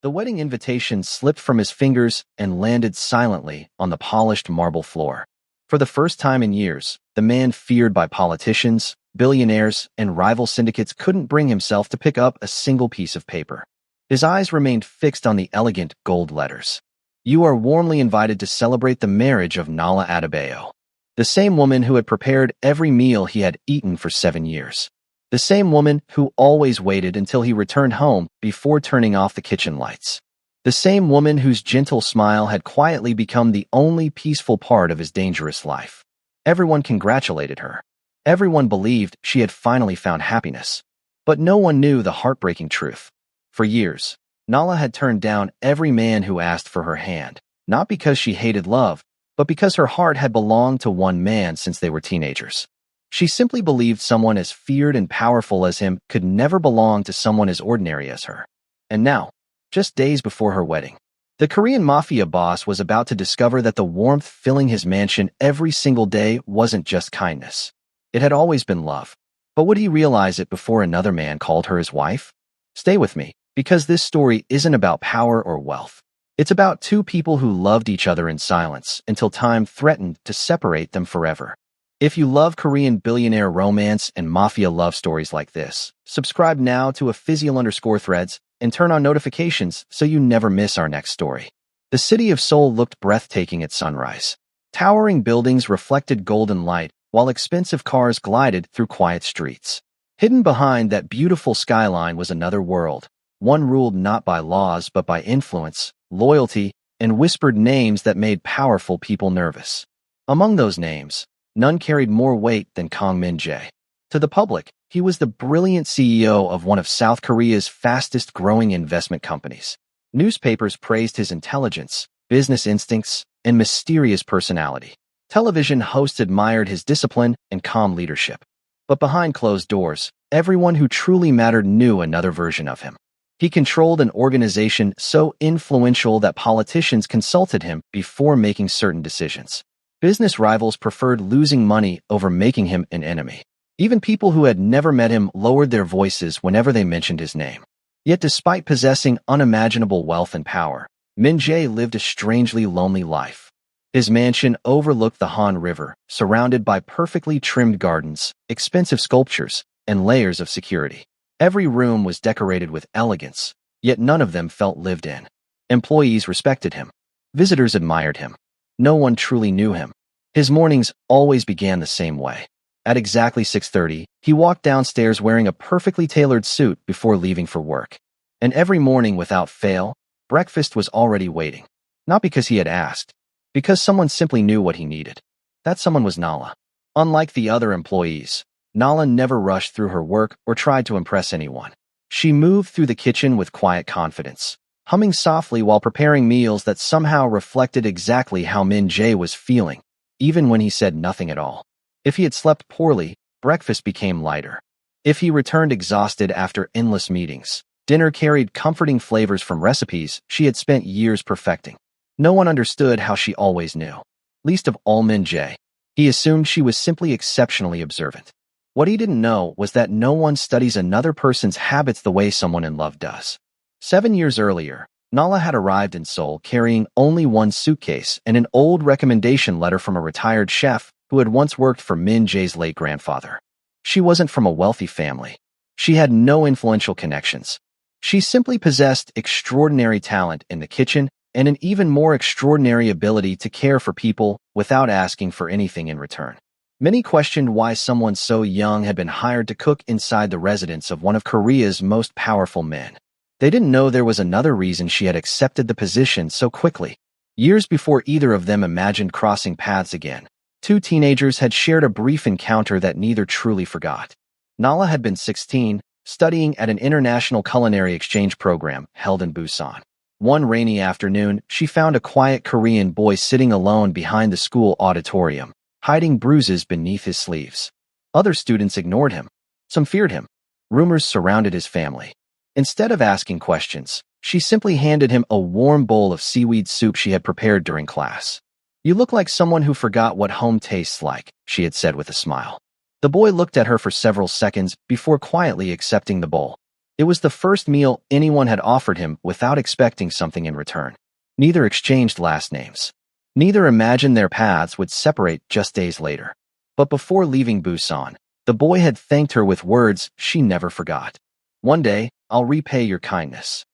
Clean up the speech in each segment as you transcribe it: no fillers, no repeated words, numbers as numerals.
The wedding invitation slipped from his fingers and landed silently on the polished marble floor. For the first time in years, the man feared by politicians, billionaires, and rival syndicates couldn't bring himself to pick up a single piece of paper. His eyes remained fixed on the elegant gold letters. You are warmly invited to celebrate the marriage of Nala Adebayo, the same woman who had prepared every meal he had eaten for 7 years. The same woman who always waited until he returned home before turning off the kitchen lights. The same woman whose gentle smile had quietly become the only peaceful part of his dangerous life. Everyone congratulated her. Everyone believed she had finally found happiness. But no one knew the heartbreaking truth. For years, Nala had turned down every man who asked for her hand, not because she hated love, but because her heart had belonged to one man since they were teenagers. She simply believed someone as feared and powerful as him could never belong to someone as ordinary as her. And now, just days before her wedding, the Korean Mafia boss was about to discover that the warmth filling his mansion every single day wasn't just kindness. It had always been love. But would he realize it before another man called her his wife? Stay with me, because this story isn't about power or wealth. It's about two people who loved each other in silence until time threatened to separate them forever. If you love Korean billionaire romance and mafia love stories like this, subscribe now to @Physial_threads and turn on notifications so you never miss our next story. The city of Seoul looked breathtaking at sunrise. Towering buildings reflected golden light, while expensive cars glided through quiet streets. Hidden behind that beautiful skyline was another world, one ruled not by laws but by influence, loyalty, and whispered names that made powerful people nervous. Among those names, none carried more weight than Kang Min-jae. To the public, he was the brilliant CEO of one of South Korea's fastest-growing investment companies. Newspapers praised his intelligence, business instincts, and mysterious personality. Television hosts admired his discipline and calm leadership. But behind closed doors, everyone who truly mattered knew another version of him. He controlled an organization so influential that politicians consulted him before making certain decisions. Business rivals preferred losing money over making him an enemy. Even people who had never met him lowered their voices whenever they mentioned his name. Yet despite possessing unimaginable wealth and power, Min-jae lived a strangely lonely life. His mansion overlooked the Han River, surrounded by perfectly trimmed gardens, expensive sculptures, and layers of security. Every room was decorated with elegance, yet none of them felt lived in. Employees respected him. Visitors admired him. No one truly knew him. His mornings always began the same way. At exactly 6:30, he walked downstairs wearing a perfectly tailored suit before leaving for work. And every morning without fail, breakfast was already waiting. Not because he had asked, because someone simply knew what he needed. That someone was Nala. Unlike the other employees, Nala never rushed through her work or tried to impress anyone. She moved through the kitchen with quiet confidence, humming softly while preparing meals that somehow reflected exactly how Min-jae was feeling, even when he said nothing at all. If he had slept poorly, breakfast became lighter. If he returned exhausted after endless meetings, dinner carried comforting flavors from recipes she had spent years perfecting. No one understood how she always knew. Least of all Min-jae. He assumed she was simply exceptionally observant. What he didn't know was that no one studies another person's habits the way someone in love does. 7 years earlier, Nala had arrived in Seoul carrying only one suitcase and an old recommendation letter from a retired chef who had once worked for Min-jae's late grandfather. She wasn't from a wealthy family. She had no influential connections. She simply possessed extraordinary talent in the kitchen and an even more extraordinary ability to care for people without asking for anything in return. Many questioned why someone so young had been hired to cook inside the residence of one of Korea's most powerful men. They didn't know there was another reason she had accepted the position so quickly. Years before either of them imagined crossing paths again, two teenagers had shared a brief encounter that neither truly forgot. Nala had been 16, studying at an international culinary exchange program held in Busan. One rainy afternoon, she found a quiet Korean boy sitting alone behind the school auditorium, hiding bruises beneath his sleeves. Other students ignored him. Some feared him. Rumors surrounded his family. Instead of asking questions, she simply handed him a warm bowl of seaweed soup she had prepared during class. "You look like someone who forgot what home tastes like," she had said with a smile. The boy looked at her for several seconds before quietly accepting the bowl. It was the first meal anyone had offered him without expecting something in return. Neither exchanged last names. Neither imagined their paths would separate just days later. But before leaving Busan, the boy had thanked her with words she never forgot. One day, I'll repay your kindness.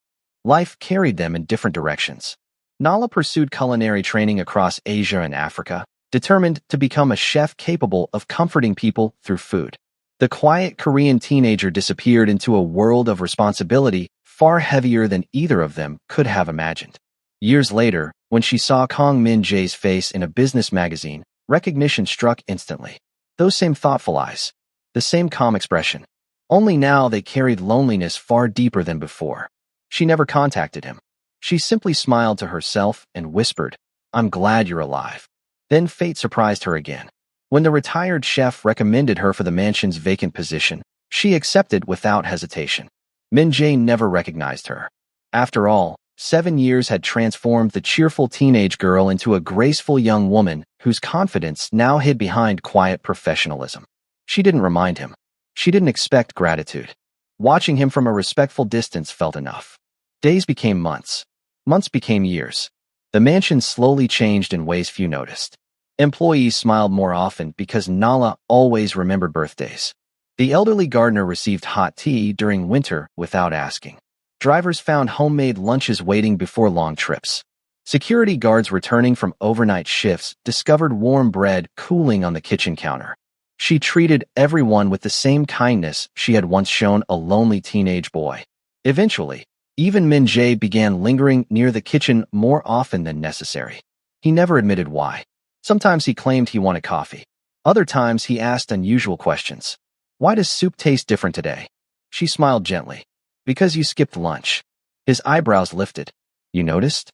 Life carried them in different directions. Nala pursued culinary training across Asia and Africa, determined to become a chef capable of comforting people through food. The quiet Korean teenager disappeared into a world of responsibility far heavier than either of them could have imagined. Years later, when she saw Kang Min-jae's face in a business magazine, recognition struck instantly. Those same thoughtful eyes, the same calm expression. Only now they carried loneliness far deeper than before. She never contacted him. She simply smiled to herself and whispered, "I'm glad you're alive." Then fate surprised her again. When the retired chef recommended her for the mansion's vacant position, she accepted without hesitation. Min-jae never recognized her. After all, 7 years had transformed the cheerful teenage girl into a graceful young woman whose confidence now hid behind quiet professionalism. She didn't remind him. She didn't expect gratitude. Watching him from a respectful distance felt enough. Days became months. Months became years. The mansion slowly changed in ways few noticed. Employees smiled more often because Nala always remembered birthdays. The elderly gardener received hot tea during winter without asking. Drivers found homemade lunches waiting before long trips. Security guards returning from overnight shifts discovered warm bread cooling on the kitchen counter. She treated everyone with the same kindness she had once shown a lonely teenage boy. Eventually, even Min-jae began lingering near the kitchen more often than necessary. He never admitted why. Sometimes he claimed he wanted coffee. Other times he asked unusual questions. "Why does soup taste different today?" She smiled gently. "Because you skipped lunch." His eyebrows lifted. "You noticed?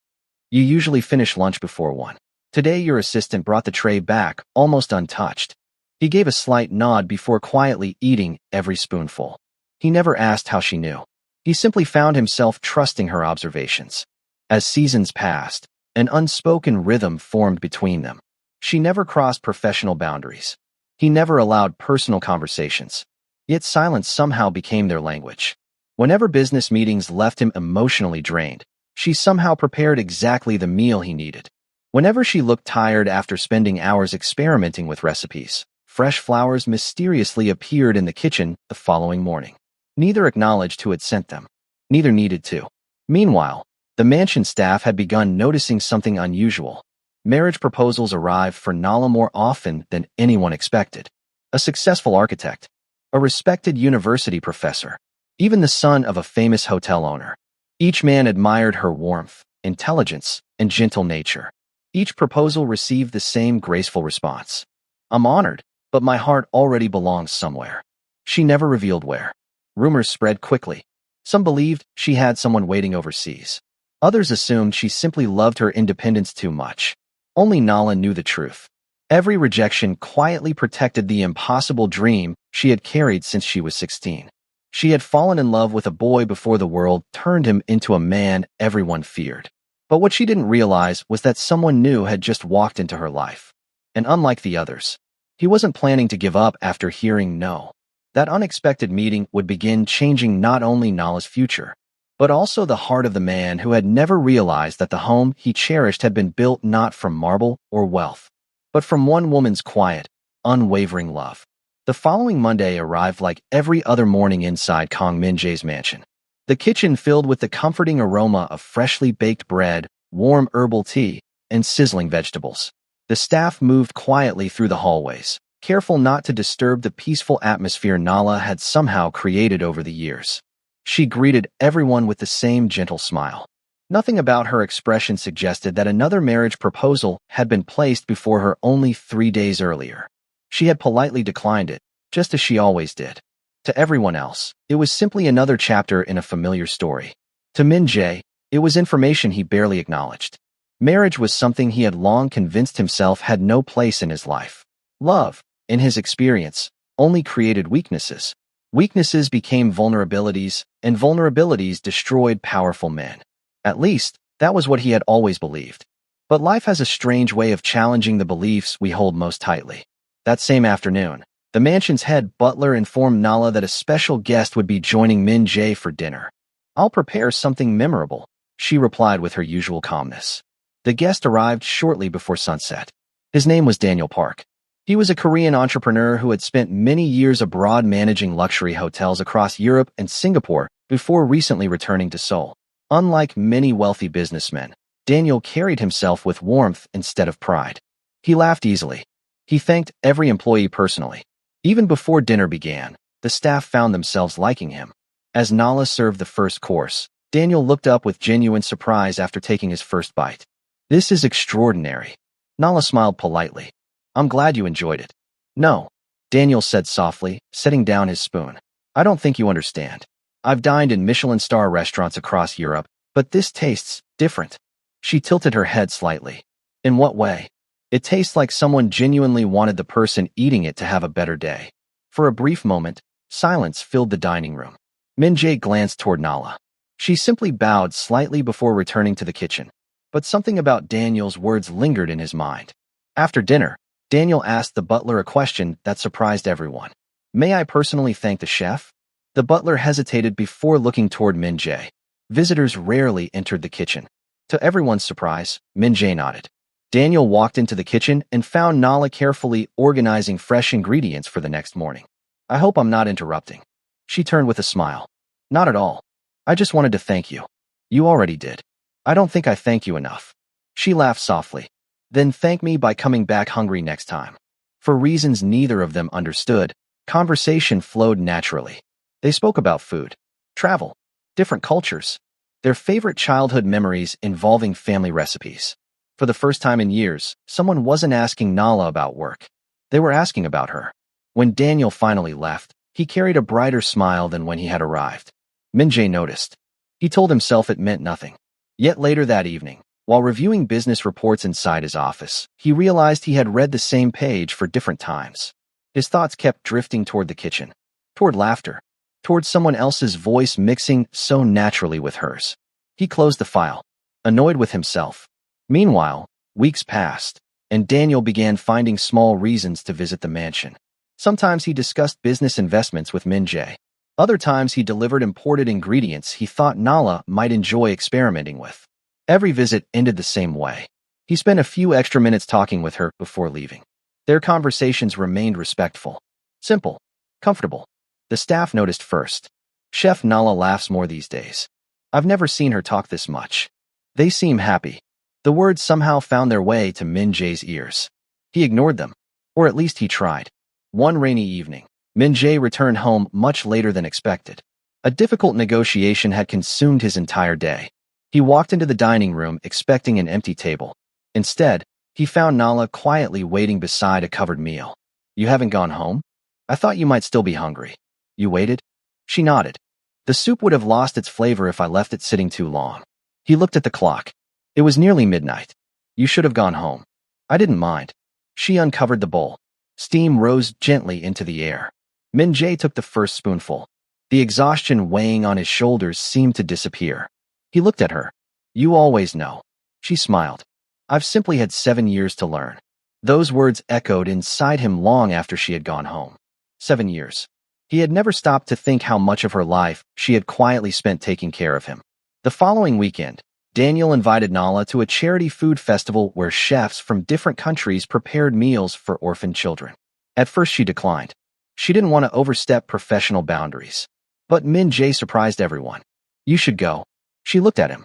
You usually finish lunch before 1. Today your assistant brought the tray back, almost untouched." He gave a slight nod before quietly eating every spoonful. He never asked how she knew. He simply found himself trusting her observations. As seasons passed, an unspoken rhythm formed between them. She never crossed professional boundaries. He never allowed personal conversations. Yet silence somehow became their language. Whenever business meetings left him emotionally drained, she somehow prepared exactly the meal he needed. Whenever she looked tired after spending hours experimenting with recipes, fresh flowers mysteriously appeared in the kitchen the following morning. Neither acknowledged who had sent them. Neither needed to. Meanwhile, the mansion staff had begun noticing something unusual. Marriage proposals arrived for Nala more often than anyone expected. A successful architect, a respected university professor, even the son of a famous hotel owner. Each man admired her warmth, intelligence, and gentle nature. Each proposal received the same graceful response. "I'm honored, but my heart already belongs somewhere." She never revealed where. Rumors spread quickly. Some believed she had someone waiting overseas. Others assumed she simply loved her independence too much. Only Nala knew the truth. Every rejection quietly protected the impossible dream she had carried since she was 16. She had fallen in love with a boy before the world turned him into a man everyone feared. But what she didn't realize was that someone new had just walked into her life. And unlike the others, he wasn't planning to give up after hearing no. That unexpected meeting would begin changing not only Nala's future, but also the heart of the man who had never realized that the home he cherished had been built not from marble or wealth, but from one woman's quiet, unwavering love. The following Monday arrived like every other morning inside Kang Min-jae's mansion. The kitchen filled with the comforting aroma of freshly baked bread, warm herbal tea, and sizzling vegetables. The staff moved quietly through the hallways, careful not to disturb the peaceful atmosphere Nala had somehow created over the years. She greeted everyone with the same gentle smile. Nothing about her expression suggested that another marriage proposal had been placed before her only 3 days earlier. She had politely declined it, just as she always did. To everyone else, it was simply another chapter in a familiar story. To Min-jae, it was information he barely acknowledged. Marriage was something he had long convinced himself had no place in his life. Love, in his experience, only created weaknesses. Weaknesses became vulnerabilities, and vulnerabilities destroyed powerful men. At least, that was what he had always believed. But life has a strange way of challenging the beliefs we hold most tightly. That same afternoon, The mansion's head butler informed Nala that a special guest would be joining Min Jae for dinner. "I'll prepare something memorable," she replied with her usual calmness. The guest arrived shortly before sunset. His name was Daniel Park. He was a Korean entrepreneur who had spent many years abroad managing luxury hotels across Europe and Singapore before recently returning to Seoul. Unlike many wealthy businessmen, Daniel carried himself with warmth instead of pride. He laughed easily. He thanked every employee personally. Even before dinner began, the staff found themselves liking him. As Nala served the first course, Daniel looked up with genuine surprise after taking his first bite. "This is extraordinary." Nala smiled politely. "I'm glad you enjoyed it." "No," Daniel said softly, setting down his spoon. "I don't think you understand. I've dined in Michelin-star restaurants across Europe, but this tastes different." She tilted her head slightly. "In what way?" "It tastes like someone genuinely wanted the person eating it to have a better day." For a brief moment, silence filled the dining room. Min Jae glanced toward Nala. She simply bowed slightly before returning to the kitchen. But something about Daniel's words lingered in his mind. After dinner, Daniel asked the butler a question that surprised everyone. "May I personally thank the chef?" The butler hesitated before looking toward Min Jae. Visitors rarely entered the kitchen. To everyone's surprise, Min Jae nodded. Daniel walked into the kitchen and found Nala carefully organizing fresh ingredients for the next morning. "I hope I'm not interrupting." She turned with a smile. "Not at all. I just wanted to thank you." "You already did." "I don't think I thank you enough." She laughed softly. "Then thank me by coming back hungry next time." For reasons neither of them understood, conversation flowed naturally. They spoke about food, travel, different cultures, their favorite childhood memories involving family recipes. For the first time in years, someone wasn't asking Nala about work. They were asking about her. When Daniel finally left, he carried a brighter smile than when he had arrived. Min Jae noticed. He told himself it meant nothing. Yet later that evening, while reviewing business reports inside his office, he realized he had read the same page for different times. His thoughts kept drifting toward the kitchen, toward laughter, toward someone else's voice mixing so naturally with hers. He closed the file, annoyed with himself. Meanwhile, weeks passed, and Daniel began finding small reasons to visit the mansion. Sometimes he discussed business investments with Min Jae. Other times he delivered imported ingredients he thought Nala might enjoy experimenting with. Every visit ended the same way. He spent a few extra minutes talking with her before leaving. Their conversations remained respectful, simple, comfortable. The staff noticed first. "Chef Nala laughs more these days. I've never seen her talk this much." They seem happy. The words somehow found their way to Min Jae's ears. He ignored them, or at least he tried. One rainy evening, Min Jae returned home much later than expected. A difficult negotiation had consumed his entire day. He walked into the dining room expecting an empty table. Instead, he found Nala quietly waiting beside a covered meal. "You haven't gone home? I thought you might still be hungry." "You waited?" She nodded. "The soup would have lost its flavor if I left it sitting too long." He looked at the clock. It was nearly midnight. "You should have gone home." "I didn't mind." She uncovered the bowl. Steam rose gently into the air. Min Jae took the first spoonful. The exhaustion weighing on his shoulders seemed to disappear. He looked at her. "You always know." She smiled. "I've simply had 7 years to learn." Those words echoed inside him long after she had gone home. 7 years. He had never stopped to think how much of her life she had quietly spent taking care of him. The following weekend, Daniel invited Nala to a charity food festival where chefs from different countries prepared meals for orphan children. At first she declined. She didn't want to overstep professional boundaries. But Min Jae surprised everyone. "You should go." She looked at him.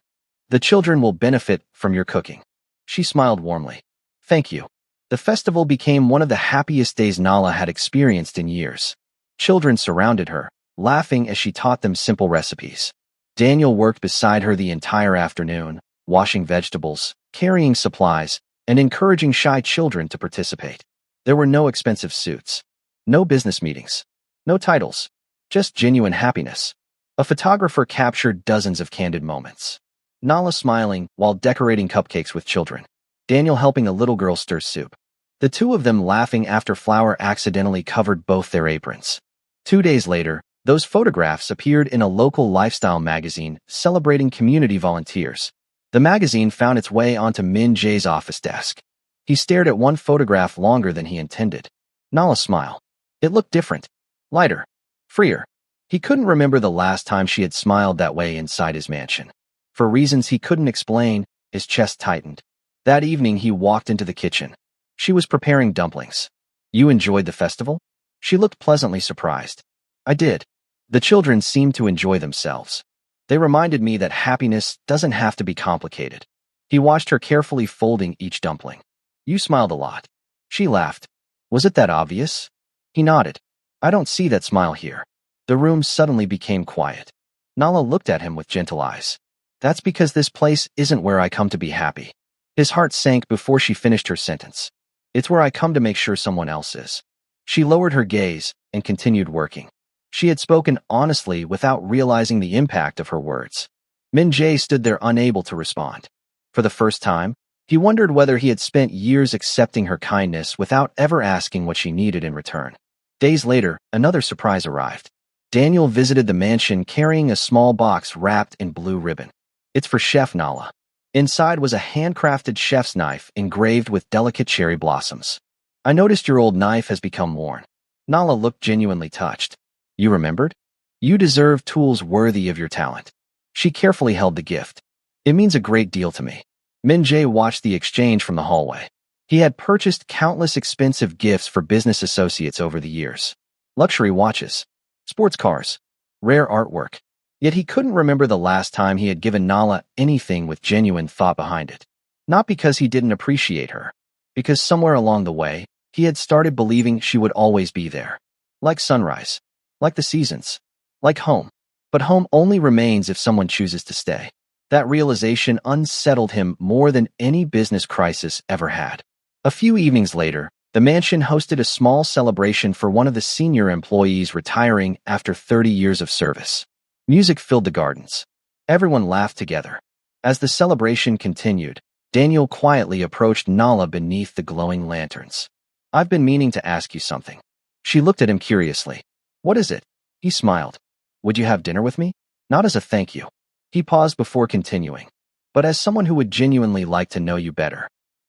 "The children will benefit from your cooking." She smiled warmly. "Thank you." The festival became one of the happiest days Nala had experienced in years. Children surrounded her, laughing as she taught them simple recipes. Daniel worked beside her the entire afternoon, washing vegetables, carrying supplies, and encouraging shy children to participate. There were no expensive suits, no business meetings, no titles, just genuine happiness. A photographer captured dozens of candid moments. Nala smiling while decorating cupcakes with children. Daniel helping a little girl stir soup. The two of them laughing after flour accidentally covered both their aprons. 2 days later, those photographs appeared in a local lifestyle magazine celebrating community volunteers. The magazine found its way onto Min Jae's office desk. He stared at one photograph longer than he intended. Nala smiled. It looked different, lighter, freer. He couldn't remember the last time she had smiled that way inside his mansion. For reasons he couldn't explain, his chest tightened. That evening he walked into the kitchen. She was preparing dumplings. "You enjoyed the festival?" She looked pleasantly surprised. "I did. The children seemed to enjoy themselves. They reminded me that happiness doesn't have to be complicated." He watched her carefully folding each dumpling. "You smiled a lot." She laughed. "Was it that obvious?" He nodded. "I don't see that smile here." The room suddenly became quiet. Nala looked at him with gentle eyes. "That's because this place isn't where I come to be happy." His heart sank before she finished her sentence. "It's where I come to make sure someone else is." She lowered her gaze and continued working. She had spoken honestly without realizing the impact of her words. Min Jae stood there unable to respond. For the first time, he wondered whether he had spent years accepting her kindness without ever asking what she needed in return. Days later, another surprise arrived. Daniel visited the mansion carrying a small box wrapped in blue ribbon. "It's for Chef Nala." Inside was a handcrafted chef's knife engraved with delicate cherry blossoms. "I noticed your old knife has become worn." Nala looked genuinely touched. "You remembered? You deserve tools worthy of your talent." She carefully held the gift. "It means a great deal to me." Min Jae watched the exchange from the hallway. He had purchased countless expensive gifts for business associates over the years. Luxury watches, sports cars, rare artwork. Yet he couldn't remember the last time he had given Nala anything with genuine thought behind it. Not because he didn't appreciate her, because somewhere along the way, he had started believing she would always be there. Like sunrise, like the seasons, like home. But home only remains if someone chooses to stay. That realization unsettled him more than any business crisis ever had. A few evenings later, the mansion hosted a small celebration for one of the senior employees retiring after 30 years of service. Music filled the gardens. Everyone laughed together. As the celebration continued, Daniel quietly approached Nala beneath the glowing lanterns. "I've been meaning to ask you something." She looked at him curiously. "What is it?" He smiled. "Would you have dinner with me? Not as a thank you." He paused before continuing. "But as someone who would genuinely like to know you better."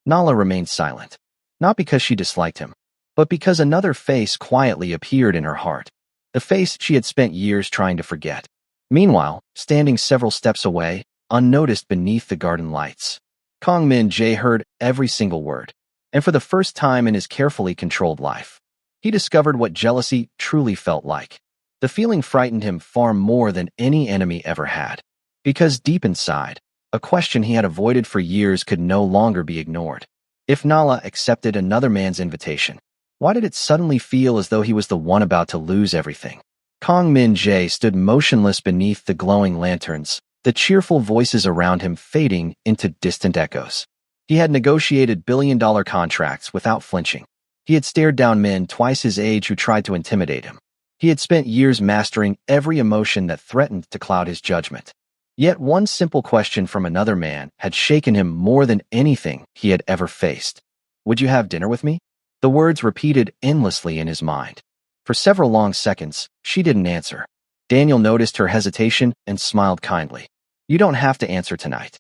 Nala remained silent. Not because she disliked him, but because another face quietly appeared in her heart. The face she had spent years trying to forget. Meanwhile, standing several steps away, unnoticed beneath the garden lights, Kong Min Jae heard every single word. And for the first time in his carefully controlled life, he discovered what jealousy truly felt like. The feeling frightened him far more than any enemy ever had. Because deep inside, a question he had avoided for years could no longer be ignored. If Nala accepted another man's invitation, why did it suddenly feel as though he was the one about to lose everything? Kong Min Jae stood motionless beneath the glowing lanterns, the cheerful voices around him fading into distant echoes. He had negotiated billion-dollar contracts without flinching. He had stared down men twice his age who tried to intimidate him. He had spent years mastering every emotion that threatened to cloud his judgment. Yet one simple question from another man had shaken him more than anything he had ever faced. "Would you have dinner with me?" The words repeated endlessly in his mind. For several long seconds, she didn't answer. Daniel noticed her hesitation and smiled kindly. "You don't have to answer tonight."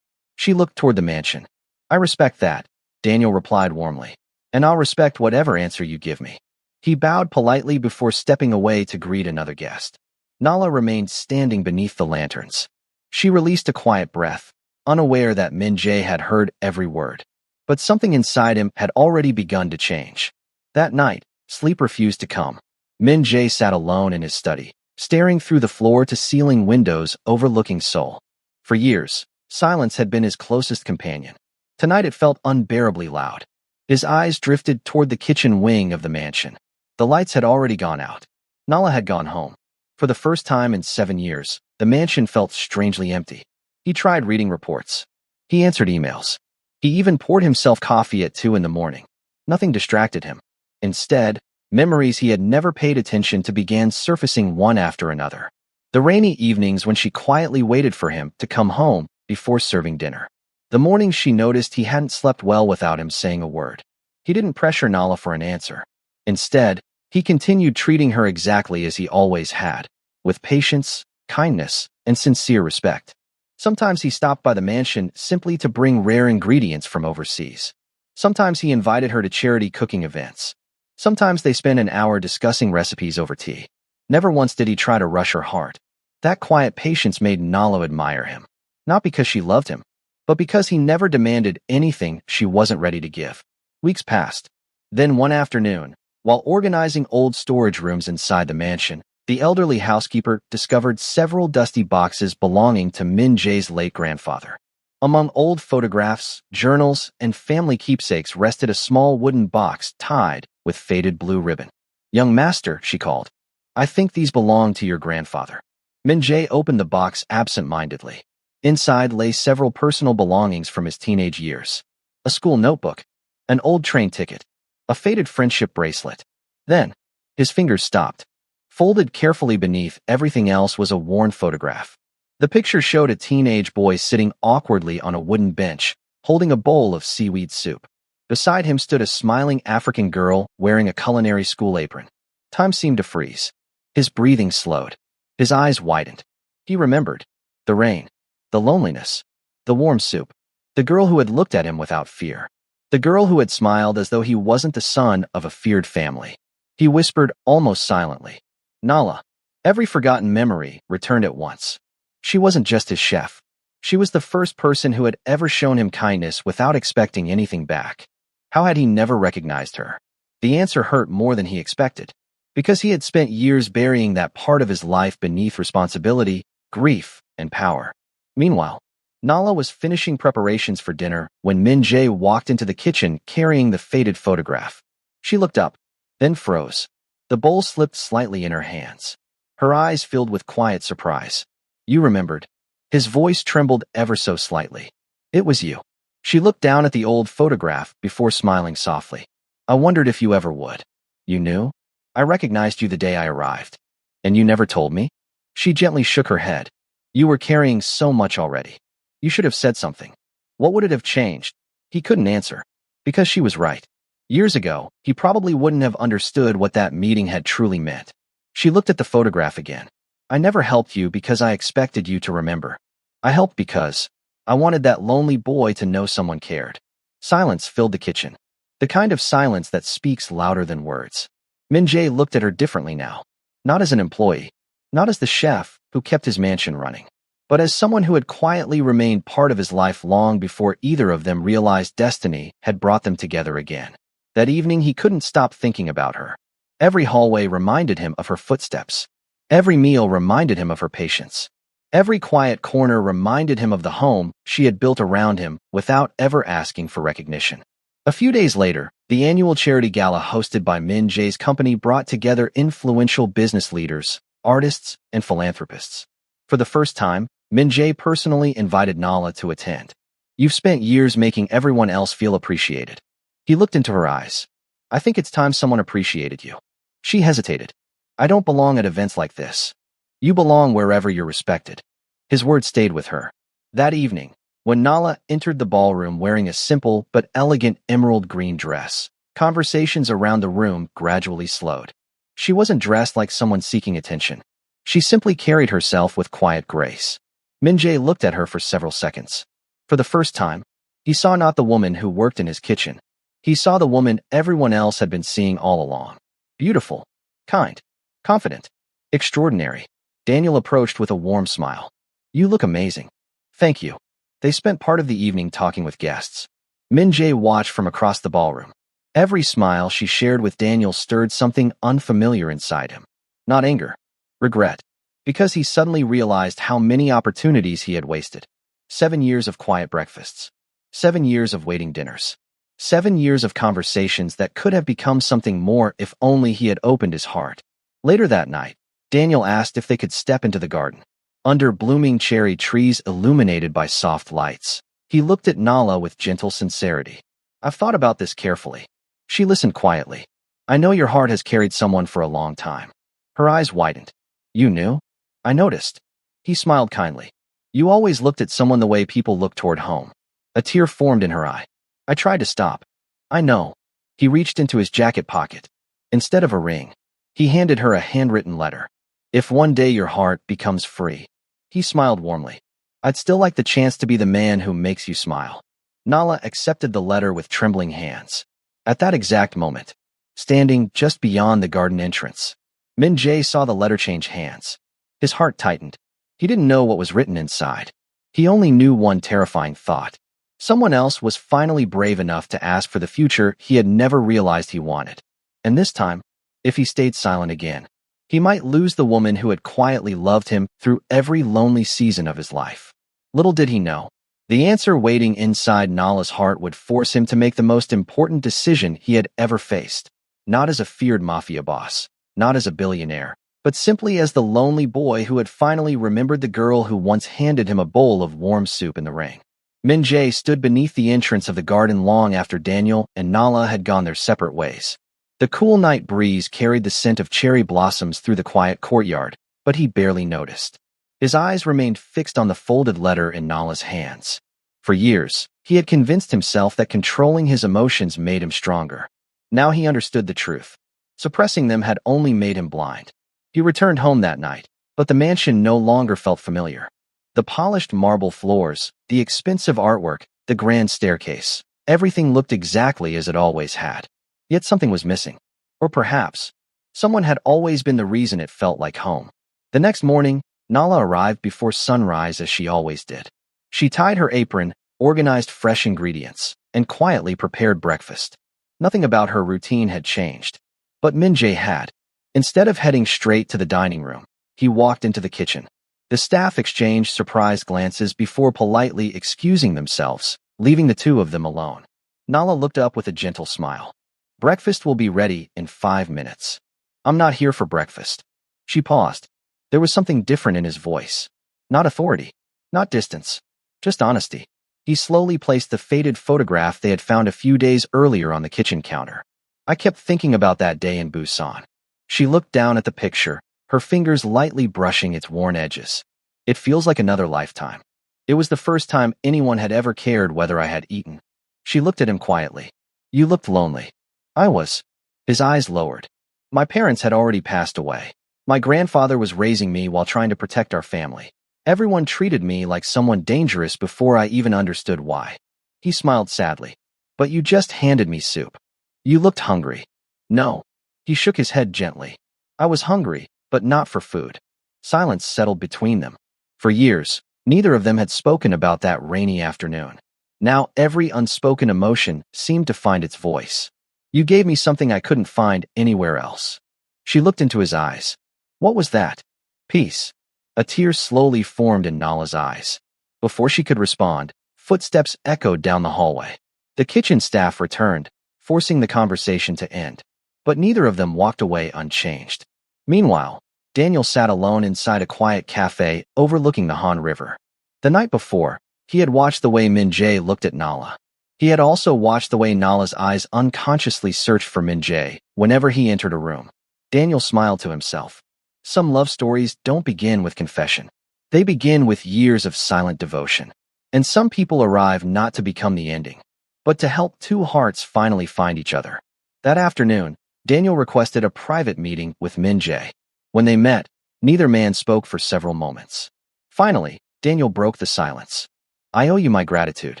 She looked toward the mansion. "I respect that," Daniel replied warmly. "And I'll respect whatever answer you give me." He bowed politely before stepping away to greet another guest. Nala remained standing beneath the lanterns. She released a quiet breath, unaware that Min Jae had heard every word. But something inside him had already begun to change. That night, sleep refused to come. Min Jae sat alone in his study, staring through the floor-to-ceiling windows overlooking Seoul. For years, silence had been his closest companion. Tonight it felt unbearably loud. His eyes drifted toward the kitchen wing of the mansion. The lights had already gone out. Nala had gone home. For the first time in 7 years, the mansion felt strangely empty. He tried reading reports. He answered emails. He even poured himself coffee at 2 in the morning. Nothing distracted him. Instead, memories he had never paid attention to began surfacing one after another. The rainy evenings when she quietly waited for him to come home before serving dinner. The mornings she noticed he hadn't slept well without him saying a word. He didn't pressure Nala for an answer. Instead, he continued treating her exactly as he always had, with patience, kindness, and sincere respect. Sometimes he stopped by the mansion simply to bring rare ingredients from overseas. Sometimes he invited her to charity cooking events. Sometimes they spend an hour discussing recipes over tea. Never once did he try to rush her heart. That quiet patience made Nala admire him. Not because she loved him, but because he never demanded anything she wasn't ready to give. Weeks passed. Then one afternoon, while organizing old storage rooms inside the mansion, the elderly housekeeper discovered several dusty boxes belonging to Min Jae's late grandfather. Among old photographs, journals, and family keepsakes rested a small wooden box tied with faded blue ribbon. "Young master," she called, "I think these belong to your grandfather." Min Jae opened the box absent-mindedly. Inside lay several personal belongings from his teenage years. A school notebook, an old train ticket, a faded friendship bracelet. Then, his fingers stopped. Folded carefully beneath everything else was a worn photograph. The picture showed a teenage boy sitting awkwardly on a wooden bench, holding a bowl of seaweed soup. Beside him stood a smiling African girl wearing a culinary school apron. Time seemed to freeze. His breathing slowed. His eyes widened. He remembered. The rain. The loneliness. The warm soup. The girl who had looked at him without fear. The girl who had smiled as though he wasn't the son of a feared family. He whispered almost silently, "Nala." Every forgotten memory returned at once. She wasn't just his chef. She was the first person who had ever shown him kindness without expecting anything back. How had he never recognized her? The answer hurt more than he expected, because he had spent years burying that part of his life beneath responsibility, grief, and power. Meanwhile, Nala was finishing preparations for dinner when Min Jae walked into the kitchen carrying the faded photograph. She looked up, then froze. The bowl slipped slightly in her hands. Her eyes filled with quiet surprise. "You remembered." His voice trembled ever so slightly. "It was you." She looked down at the old photograph before smiling softly. "I wondered if you ever would." "You knew? I recognized you the day I arrived." "And you never told me?" She gently shook her head. "You were carrying so much already. You should have said something." What would it have changed? He couldn't answer. Because she was right. Years ago, he probably wouldn't have understood what that meeting had truly meant. She looked at the photograph again. "I never helped you because I expected you to remember. I helped because I wanted that lonely boy to know someone cared." Silence filled the kitchen. The kind of silence that speaks louder than words. Min Jae looked at her differently now. Not as an employee. Not as the chef who kept his mansion running. But as someone who had quietly remained part of his life long before either of them realized destiny had brought them together again. That evening he couldn't stop thinking about her. Every hallway reminded him of her footsteps. Every meal reminded him of her patience. Every quiet corner reminded him of the home she had built around him without ever asking for recognition. A few days later, the annual charity gala hosted by Min Jae's company brought together influential business leaders, artists, and philanthropists. For the first time, Min Jae personally invited Nala to attend. "You've spent years making everyone else feel appreciated." He looked into her eyes. "I think it's time someone appreciated you." She hesitated. "I don't belong at events like this." "You belong wherever you're respected." His words stayed with her. That evening, when Nala entered the ballroom wearing a simple but elegant emerald green dress, conversations around the room gradually slowed. She wasn't dressed like someone seeking attention. She simply carried herself with quiet grace. Min Jae looked at her for several seconds. For the first time, he saw not the woman who worked in his kitchen. He saw the woman everyone else had been seeing all along. Beautiful, kind, confident, extraordinary. Daniel approached with a warm smile. "You look amazing." "Thank you." They spent part of the evening talking with guests. Min Jae watched from across the ballroom. Every smile she shared with Daniel stirred something unfamiliar inside him. Not anger. Regret. Because he suddenly realized how many opportunities he had wasted. 7 years of quiet breakfasts. 7 years of waiting dinners. 7 years of conversations that could have become something more if only he had opened his heart. Later that night, Daniel asked if they could step into the garden. Under blooming cherry trees illuminated by soft lights, he looked at Nala with gentle sincerity. "I've thought about this carefully." She listened quietly. "I know your heart has carried someone for a long time." Her eyes widened. "You knew?" "I noticed." He smiled kindly. "You always looked at someone the way people look toward home." A tear formed in her eye. "I tried to stop." "I know." He reached into his jacket pocket. Instead of a ring, he handed her a handwritten letter. "If one day your heart becomes free." He smiled warmly. "I'd still like the chance to be the man who makes you smile." Nala accepted the letter with trembling hands. At that exact moment, standing just beyond the garden entrance. Min Jae saw the letter change hands. His heart tightened. He didn't know what was written inside. He only knew one terrifying thought. Someone else was finally brave enough to ask for the future he had never realized he wanted. And this time, if he stayed silent again, he might lose the woman who had quietly loved him through every lonely season of his life. Little did he know, the answer waiting inside Nala's heart would force him to make the most important decision he had ever faced. Not as a feared mafia boss, not as a billionaire, but simply as the lonely boy who had finally remembered the girl who once handed him a bowl of warm soup in the rain. Min Jae stood beneath the entrance of the garden long after Daniel and Nala had gone their separate ways. The cool night breeze carried the scent of cherry blossoms through the quiet courtyard, but he barely noticed. His eyes remained fixed on the folded letter in Nala's hands. For years, he had convinced himself that controlling his emotions made him stronger. Now he understood the truth. Suppressing them had only made him blind. He returned home that night, but the mansion no longer felt familiar. The polished marble floors, the expensive artwork, the grand staircase, everything looked exactly as it always had. Yet something was missing. Or perhaps, someone had always been the reason it felt like home. The next morning, Nala arrived before sunrise as she always did. She tied her apron, organized fresh ingredients, and quietly prepared breakfast. Nothing about her routine had changed. But Min Jae had. Instead of heading straight to the dining room, he walked into the kitchen. The staff exchanged surprised glances before politely excusing themselves, leaving the two of them alone. Nala looked up with a gentle smile. Breakfast will be ready in 5 minutes. I'm not here for breakfast. She paused. There was something different in his voice. Not authority, not distance, just honesty. He slowly placed the faded photograph they had found a few days earlier on the kitchen counter. I kept thinking about that day in Busan. She looked down at the picture, her fingers lightly brushing its worn edges. It feels like another lifetime. It was the first time anyone had ever cared whether I had eaten. She looked at him quietly. You looked lonely. I was. His eyes lowered. My parents had already passed away. My grandfather was raising me while trying to protect our family. Everyone treated me like someone dangerous before I even understood why. He smiled sadly. But you just handed me soup. You looked hungry. No. He shook his head gently. I was hungry, but not for food. Silence settled between them. For years, neither of them had spoken about that rainy afternoon. Now every unspoken emotion seemed to find its voice. You gave me something I couldn't find anywhere else. She looked into his eyes. What was that? Peace. A tear slowly formed in Nala's eyes. Before she could respond, footsteps echoed down the hallway. The kitchen staff returned, forcing the conversation to end. But neither of them walked away unchanged. Meanwhile, Daniel sat alone inside a quiet cafe overlooking the Han River. The night before, he had watched the way Min Jae looked at Nala. He had also watched the way Nala's eyes unconsciously searched for Min Jae whenever he entered a room. Daniel smiled to himself. Some love stories don't begin with confession. They begin with years of silent devotion. And some people arrive not to become the ending, but to help two hearts finally find each other. That afternoon, Daniel requested a private meeting with Min Jae. When they met, neither man spoke for several moments. Finally, Daniel broke the silence. I owe you my gratitude.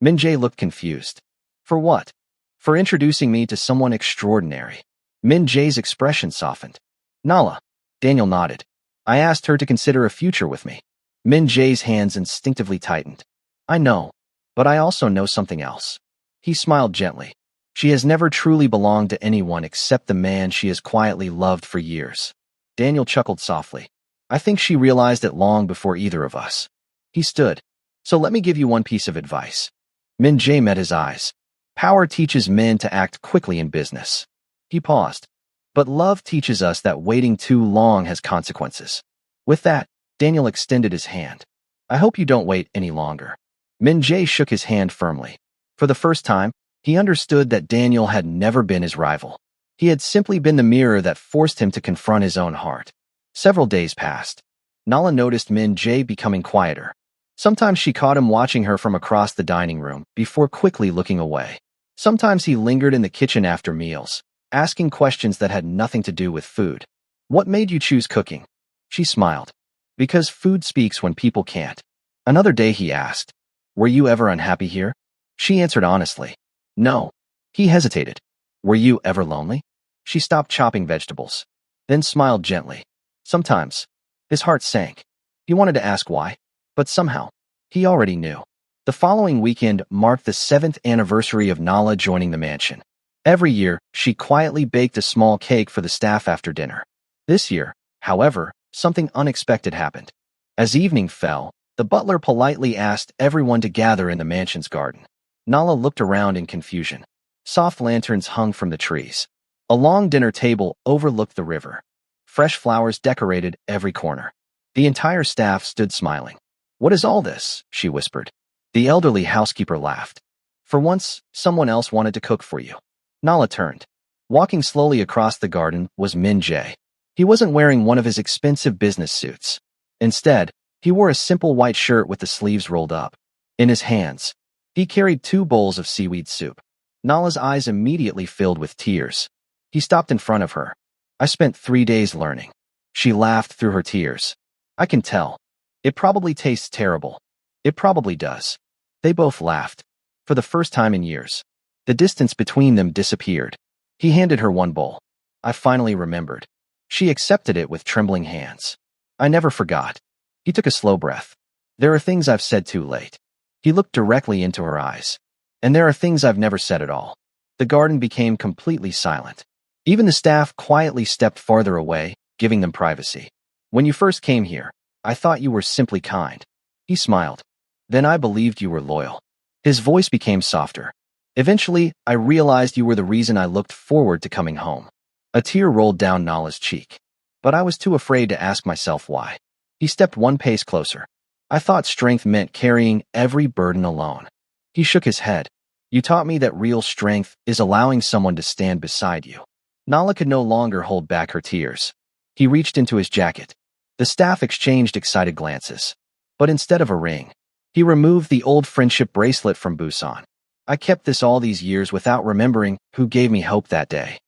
Min Jae looked confused. For what? For introducing me to someone extraordinary. Min Jae's expression softened. Nala. Daniel nodded. I asked her to consider a future with me. Min Jae's hands instinctively tightened. I know, but I also know something else. He smiled gently. She has never truly belonged to anyone except the man she has quietly loved for years. Daniel chuckled softly. I think she realized it long before either of us. He stood. So let me give you one piece of advice. Min Jae met his eyes. Power teaches men to act quickly in business. He paused. But love teaches us that waiting too long has consequences. With that, Daniel extended his hand. I hope you don't wait any longer. Min Jae shook his hand firmly. For the first time, he understood that Daniel had never been his rival. He had simply been the mirror that forced him to confront his own heart. Several days passed. Nala noticed Min Jae becoming quieter. Sometimes she caught him watching her from across the dining room before quickly looking away. Sometimes he lingered in the kitchen after meals, asking questions that had nothing to do with food. What made you choose cooking? She smiled. Because food speaks when people can't. Another day he asked, were you ever unhappy here? She answered honestly. No. He hesitated. Were you ever lonely? She stopped chopping vegetables, then smiled gently. Sometimes, his heart sank. He wanted to ask why, but somehow, he already knew. The following weekend marked the 7th anniversary of Nala joining the mansion. Every year, she quietly baked a small cake for the staff after dinner. This year, however, something unexpected happened. As evening fell, the butler politely asked everyone to gather in the mansion's garden. Nala looked around in confusion. Soft lanterns hung from the trees. A long dinner table overlooked the river. Fresh flowers decorated every corner. The entire staff stood smiling. "What is all this?" she whispered. The elderly housekeeper laughed. "For once, someone else wanted to cook for you." Nala turned. Walking slowly across the garden was Min Jae. He wasn't wearing one of his expensive business suits. Instead, he wore a simple white shirt with the sleeves rolled up. In his hands, he carried 2 bowls of seaweed soup. Nala's eyes immediately filled with tears. He stopped in front of her. "I spent 3 days learning." She laughed through her tears. "I can tell. It probably tastes terrible." "It probably does." They both laughed. For the first time in years, the distance between them disappeared. He handed her 1 bowl. "I finally remembered." She accepted it with trembling hands. "I never forgot." He took a slow breath. "There are things I've said too late." He looked directly into her eyes. "And there are things I've never said at all." The garden became completely silent. Even the staff quietly stepped farther away, giving them privacy. "When you first came here, I thought you were simply kind." He smiled. "Then I believed you were loyal." His voice became softer. "Eventually, I realized you were the reason I looked forward to coming home." A tear rolled down Nala's cheek. "But I was too afraid to ask myself why." He stepped 1 pace closer. "I thought strength meant carrying every burden alone." He shook his head. "You taught me that real strength is allowing someone to stand beside you." Nala could no longer hold back her tears. He reached into his jacket. The staff exchanged excited glances. But instead of a ring, he removed the old friendship bracelet from Busan. "I kept this all these years without remembering who gave me hope that day."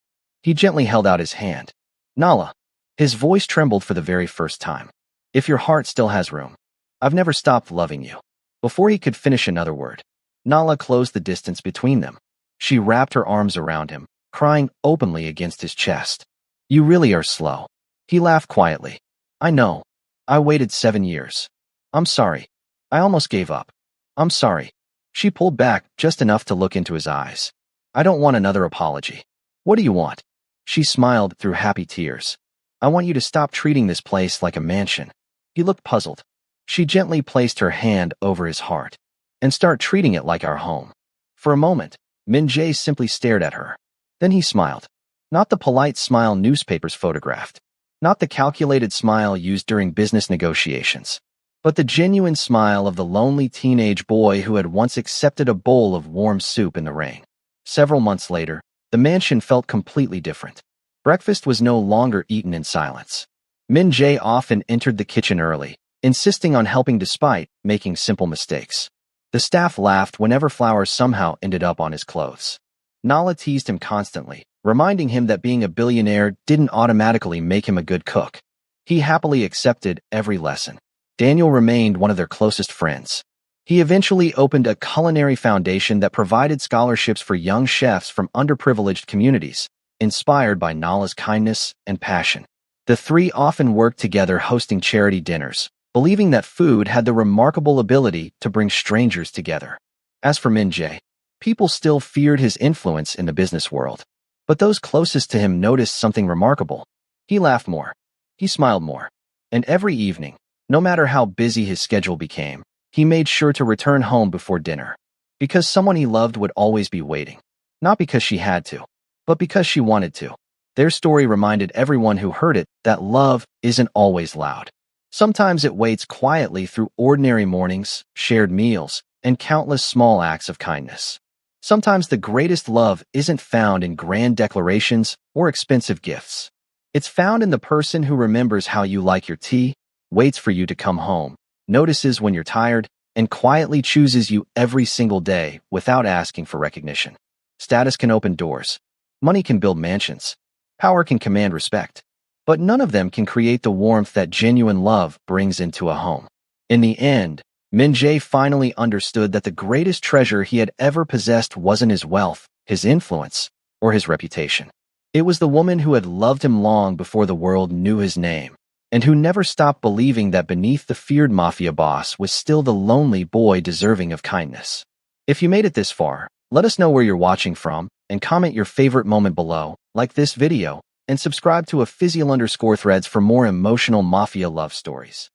He gently held out his hand. "Nala." His voice trembled for the very first time. "If your heart still has room, I've never stopped loving you." Before he could finish another word, Nala closed the distance between them. She wrapped her arms around him, crying openly against his chest. "You really are slow." He laughed quietly. "I know. I waited 7 years. I'm sorry. I almost gave up. I'm sorry." She pulled back just enough to look into his eyes. "I don't want another apology." "What do you want?" She smiled through happy tears. "I want you to stop treating this place like a mansion." He looked puzzled. She gently placed her hand over his heart. "And start treating it like our home." For a moment, Min Jae simply stared at her. Then he smiled. Not the polite smile newspapers photographed. Not the calculated smile used during business negotiations. But the genuine smile of the lonely teenage boy who had once accepted a bowl of warm soup in the rain. Several months later, the mansion felt completely different. Breakfast was no longer eaten in silence. Min Jae often entered the kitchen early, insisting on helping despite making simple mistakes. The staff laughed whenever flowers somehow ended up on his clothes. Nala teased him constantly, reminding him that being a billionaire didn't automatically make him a good cook. He happily accepted every lesson. Daniel remained one of their closest friends. He eventually opened a culinary foundation that provided scholarships for young chefs from underprivileged communities, inspired by Nala's kindness and passion. The 3 often worked together hosting charity dinners, believing that food had the remarkable ability to bring strangers together. As for Min Jae, people still feared his influence in the business world. But those closest to him noticed something remarkable. He laughed more. He smiled more. And every evening, no matter how busy his schedule became, he made sure to return home before dinner. Because someone he loved would always be waiting. Not because she had to, but because she wanted to. Their story reminded everyone who heard it that love isn't always loud. Sometimes it waits quietly through ordinary mornings, shared meals, and countless small acts of kindness. Sometimes the greatest love isn't found in grand declarations or expensive gifts. It's found in the person who remembers how you like your tea, waits for you to come home, notices when you're tired, and quietly chooses you every single day without asking for recognition. Status can open doors. Money can build mansions. Power can command respect. But none of them can create the warmth that genuine love brings into a home. In the end, Min Jae finally understood that the greatest treasure he had ever possessed wasn't his wealth, his influence, or his reputation. It was the woman who had loved him long before the world knew his name, and who never stopped believing that beneath the feared mafia boss was still the lonely boy deserving of kindness. If you made it this far, let us know where you're watching from, and comment your favorite moment below, like this video, and subscribe to @Physial_Threads for more emotional mafia love stories.